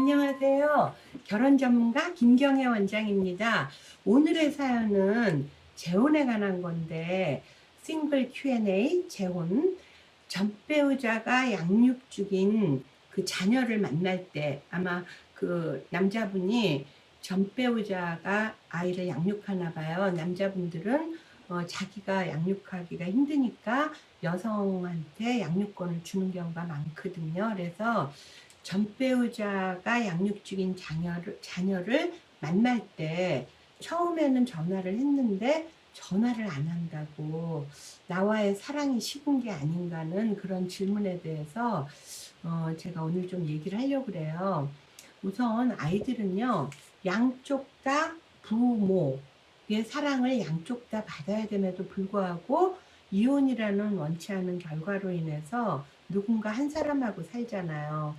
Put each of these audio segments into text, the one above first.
안녕하세요. 결혼 전문가 김경애 원장입니다. 오늘의 사연은 재혼에 관한 건데, 싱글 Q&A 재혼, 전배우자가 양육 중인 그 자녀를 만날 때 아마 그 남자분이 전배우자가 아이를 양육하나 봐요. 남자분들은 자기가 양육하기가 힘드니까 여성한테 양육권을 주는 경우가 많거든요. 그래서 전배우자가 양육 중인 자녀를 만날 때 처음에는 전화를 했는데 전화를 안 한다고 나와의 사랑이 식은 게 아닌가는 그런 질문에 대해서 제가 오늘 좀 얘기를 하려고 그래요. 우선 아이들은요, 양쪽 다 부모의 사랑을 양쪽 다 받아야 됨에도 불구하고 이혼이라는 원치 않은 결과로 인해서 누군가 한 사람하고 살잖아요.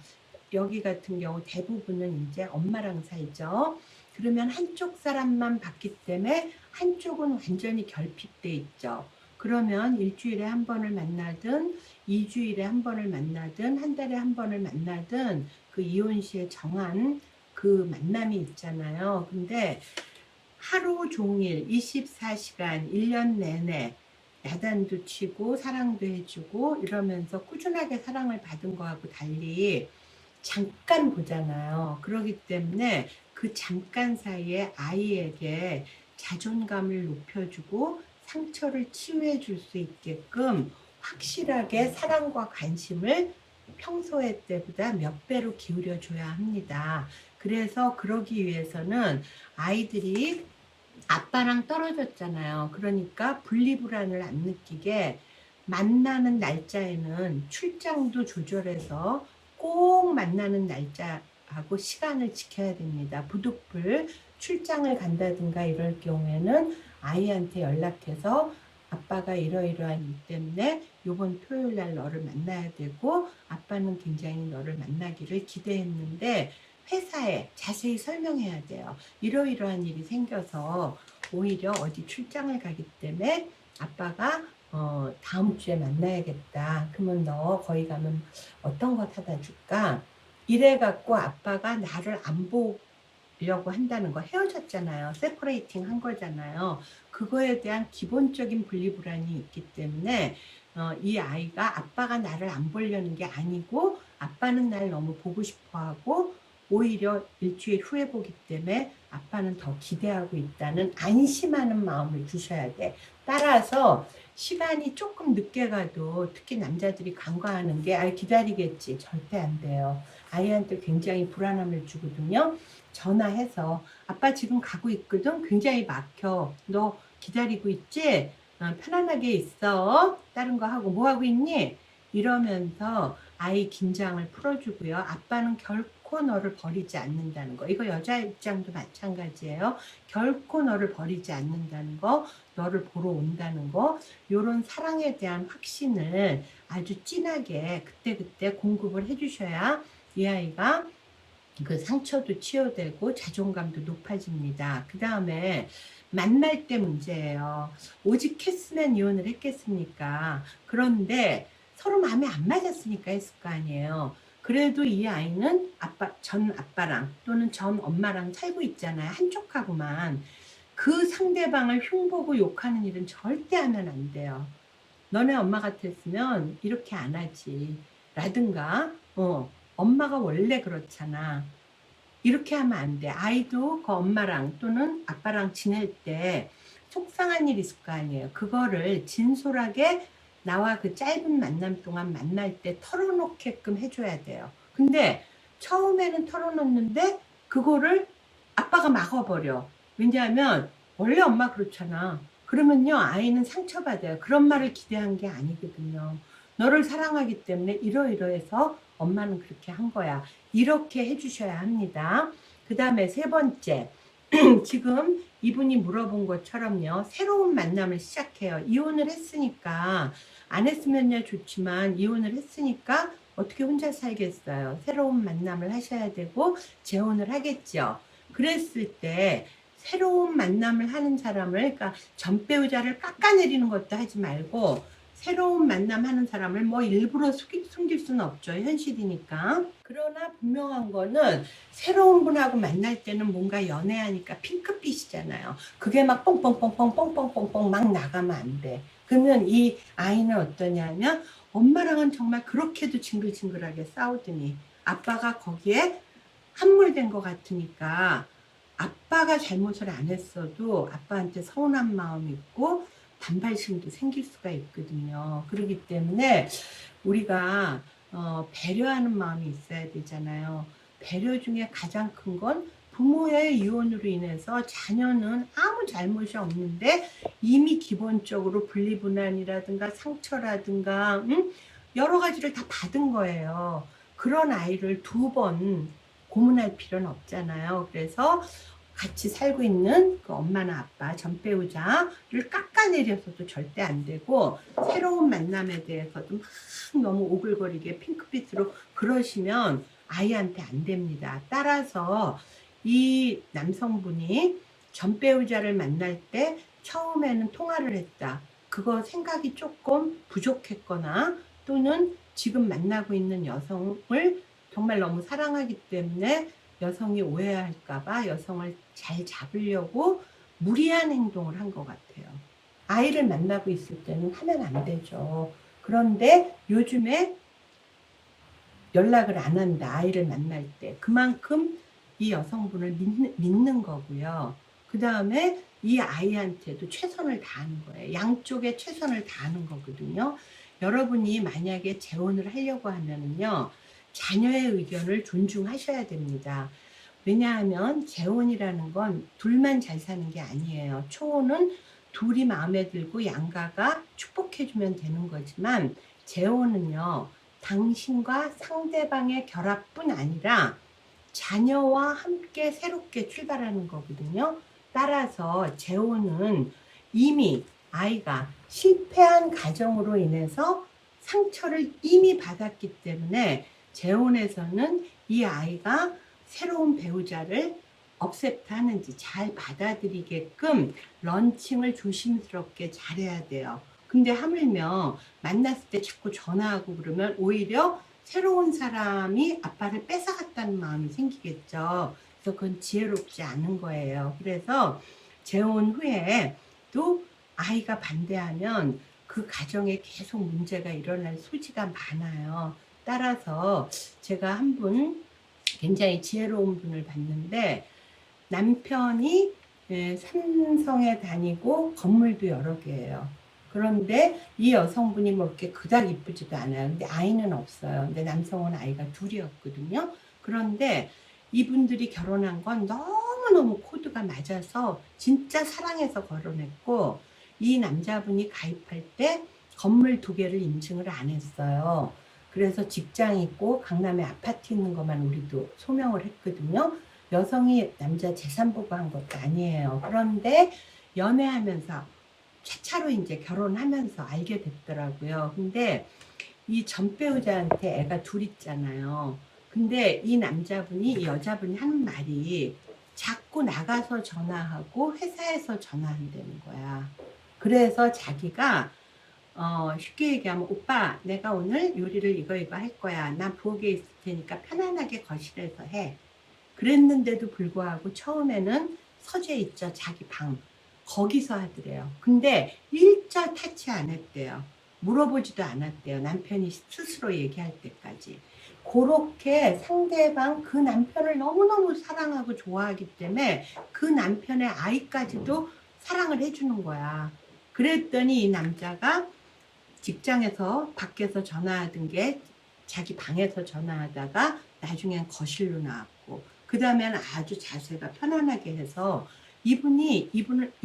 여기 같은 경우 대부분은 이제 엄마랑 살죠. 그러면 한쪽 사람만 받기 때문에 한쪽은 완전히 결핍돼 있죠. 그러면 일주일에 한 번을 만나든 2주일에 한 번을 만나든 한 달에 한 번을 만나든 그 이혼 시에 정한 그 만남이 있잖아요. 근데 하루 종일 24시간 1년 내내 야단도 치고 사랑도 해주고 이러면서 꾸준하게 사랑을 받은 거하고 달리 잠깐 보잖아요. 그렇기 때문에 그 잠깐 사이에 아이에게 자존감을 높여주고 상처를 치유해 줄 수 있게끔 확실하게 사랑과 관심을 평소에 때보다 몇 배로 기울여 줘야 합니다. 그래서 그러기 위해서는 아이들이 아빠랑 떨어졌잖아요. 그러니까 분리불안을 안 느끼게 만나는 날짜에는 출장도 조절해서 꼭 만나는 날짜하고 시간을 지켜야 됩니다. 부득불 출장을 간다든가 이럴 경우에는 아이한테 연락해서 아빠가 이러이러한 일 때문에 요번 토요일 날 너를 만나야 되고 아빠는 굉장히 너를 만나기를 기대했는데 회사에 자세히 설명해야 돼요. 이러이러한 일이 생겨서 오히려 어디 출장을 가기 때문에 아빠가 다음 주에 만나야겠다. 그러면 너 거기 가면 어떤 거 사다 줄까? 이래갖고 아빠가 나를 안 보려고 한다는 거, 헤어졌잖아요. 세퍼레이팅 한 거잖아요. 그거에 대한 기본적인 분리불안이 있기 때문에 이 아이가 아빠가 나를 안 보려는 게 아니고 아빠는 날 너무 보고 싶어 하고 오히려 일주일 후에 보기 때문에 아빠는 더 기대하고 있다는 안심하는 마음을 주셔야 돼. 따라서 시간이 조금 늦게 가도 특히 남자들이 간과하는 게 기다리겠지. 절대 안 돼요. 아이한테 굉장히 불안함을 주거든요. 전화해서 아빠 지금 가고 있거든. 굉장히 막혀. 너 기다리고 있지? 편안하게 있어. 다른 거 하고 뭐 하고 있니? 이러면서 아이 긴장을 풀어주고요. 아빠는 결코 너를 버리지 않는다는 거. 이거 여자 입장도 마찬가지예요. 결코 너를 버리지 않는다는 거, 너를 보러 온다는 거, 요런 사랑에 대한 확신을 아주 진하게 그때그때 공급을 해주셔야 이 아이가 그 상처도 치유되고 자존감도 높아집니다. 그 다음에 만날 때 문제예요. 오직 했으면 이혼을 했겠습니까? 그런데 서로 마음에 안 맞았으니까 했을 거 아니에요. 그래도 이 아이는 전 아빠랑 또는 전 엄마랑 살고 있잖아요. 한쪽하고만. 그 상대방을 흉보고 욕하는 일은 절대 하면 안 돼요. 너네 엄마 같았으면 이렇게 안 하지. 라든가, 엄마가 원래 그렇잖아. 이렇게 하면 안 돼. 아이도 그 엄마랑 또는 아빠랑 지낼 때 속상한 일 있을 거 아니에요. 그거를 진솔하게 나와 그 짧은 만남 동안 만날 때 털어놓게끔 해줘야 돼요. 근데 처음에는 털어놓는데 그거를 아빠가 막아버려. 왜냐하면 원래 엄마 그렇잖아. 그러면요 아이는 상처받아요. 그런 말을 기대한 게 아니거든요. 너를 사랑하기 때문에 이러이러해서 엄마는 그렇게 한 거야. 이렇게 해주셔야 합니다. 그 다음에 세 번째, 지금 이분이 물어본 것처럼요, 새로운 만남을 시작해요. 이혼을 했으니까, 안 했으면야 좋지만 이혼을 했으니까 어떻게 혼자 살겠어요. 새로운 만남을 하셔야 되고 재혼을 하겠죠. 그랬을 때 새로운 만남을 하는 사람을, 그러니까 전 배우자를 깎아내리는 것도 하지 말고 새로운 만남하는 사람을 뭐 일부러 숨길 수는 없죠. 현실이니까. 그러나 분명한 거는 새로운 분하고 만날 때는 뭔가 연애하니까 핑크빛이잖아요. 그게 막 뻥뻥뻥뻥 막 나가면 안 돼. 그러면 이 아이는 어떠냐면 엄마랑은 정말 그렇게도 징글징글하게 싸우더니 아빠가 거기에 함몰된 것 같으니까 아빠가 잘못을 안 했어도 아빠한테 서운한 마음이 있고 반발심도 생길 수가 있거든요. 그렇기 때문에 우리가 배려하는 마음이 있어야 되잖아요. 배려 중에 가장 큰 건 부모의 이혼으로 인해서 자녀는 아무 잘못이 없는데 이미 기본적으로 분리불안이라든가 상처라든가 여러 가지를 다 받은 거예요. 그런 아이를 두 번 고문할 필요는 없잖아요. 그래서 같이 살고 있는 그 엄마나 아빠, 전배우자를 깎아내려서도 절대 안 되고 새로운 만남에 대해서도 막 너무 오글거리게 핑크빛으로 그러시면 아이한테 안 됩니다. 따라서 이 남성분이 전배우자를 만날 때 처음에는 통화를 했다. 그거 생각이 조금 부족했거나 또는 지금 만나고 있는 여성을 정말 너무 사랑하기 때문에 여성이 오해할까봐 여성을 잘 잡으려고 무리한 행동을 한 것 같아요. 아이를 만나고 있을 때는 하면 안 되죠. 그런데 요즘에 연락을 안 한다. 아이를 만날 때. 그만큼 이 여성분을 믿는 거고요. 그 다음에 이 아이한테도 최선을 다하는 거예요. 양쪽에 최선을 다하는 거거든요. 여러분이 만약에 재혼을 하려고 하면은요. 자녀의 의견을 존중하셔야 됩니다. 왜냐하면 재혼이라는 건 둘만 잘 사는 게 아니에요. 초혼은 둘이 마음에 들고 양가가 축복해주면 되는 거지만 재혼은요. 당신과 상대방의 결합뿐 아니라 자녀와 함께 새롭게 출발하는 거거든요. 따라서 재혼은 이미 아이가 실패한 가정으로 인해서 상처를 이미 받았기 때문에 재혼에서는 이 아이가 새로운 배우자를 억셉트하는지 잘 받아들이게끔 런칭을 조심스럽게 잘해야 돼요. 근데 하물며 만났을 때 자꾸 전화하고 그러면 오히려 새로운 사람이 아빠를 뺏어갔다는 마음이 생기겠죠. 그래서 그건 지혜롭지 않은 거예요. 그래서 재혼 후에 또 아이가 반대하면 그 가정에 계속 문제가 일어날 소지가 많아요. 따라서 제가 한 분 굉장히 지혜로운 분을 봤는데 남편이 삼성에 다니고 건물도 여러 개예요. 그런데 이 여성분이 뭐 이렇게 그닥 이쁘지도 않아요. 근데 아이는 없어요. 근데 남성은 아이가 둘이었거든요. 그런데 이분들이 결혼한 건 너무너무 코드가 맞아서 진짜 사랑해서 결혼했고 이 남자분이 가입할 때 건물 2개를 인증을 안 했어요. 그래서 직장 있고 강남에 아파트 있는 것만 우리도 소명을 했거든요. 여성이 남자 재산 보고한 것도 아니에요. 그런데 연애하면서 차차로 이제 결혼하면서 알게 됐더라고요. 근데 이 전배우자한테 애가 둘 있잖아요. 근데 이 남자분이 이 여자분이 하는 말이 자꾸 나가서 전화하고 회사에서 전화한다는 거야. 그래서 자기가 쉽게 얘기하면 오빠 내가 오늘 요리를 이거 할 거야. 나 부엌에 있을 테니까 편안하게 거실에서 해. 그랬는데도 불구하고 처음에는 서재 있죠. 자기 방. 거기서 하더래요. 근데 일절 타치 안 했대요. 물어보지도 않았대요. 남편이 스스로 얘기할 때까지. 그렇게 상대방 그 남편을 너무너무 사랑하고 좋아하기 때문에 그 남편의 아이까지도 사랑을 해주는 거야. 그랬더니 이 남자가 직장에서 밖에서 전화하던 게 자기 방에서 전화하다가 나중엔 거실로 나왔고 그 다음에는 아주 자세가 편안하게 해서 이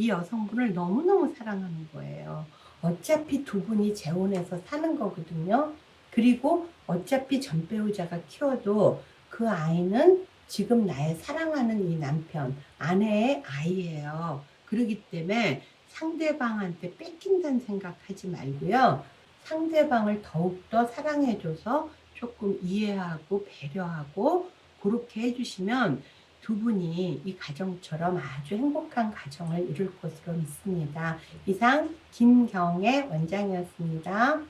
여성분을 너무너무 사랑하는 거예요. 어차피 두 분이 재혼해서 사는 거거든요. 그리고 어차피 전배우자가 키워도 그 아이는 지금 나의 사랑하는 이 남편, 아내의 아이예요. 그렇기 때문에 상대방한테 뺏긴다는 생각하지 말고요. 상대방을 더욱더 사랑해줘서 조금 이해하고 배려하고 그렇게 해주시면 두 분이 이 가정처럼 아주 행복한 가정을 이룰 것으로 믿습니다. 이상 김경애 원장이었습니다.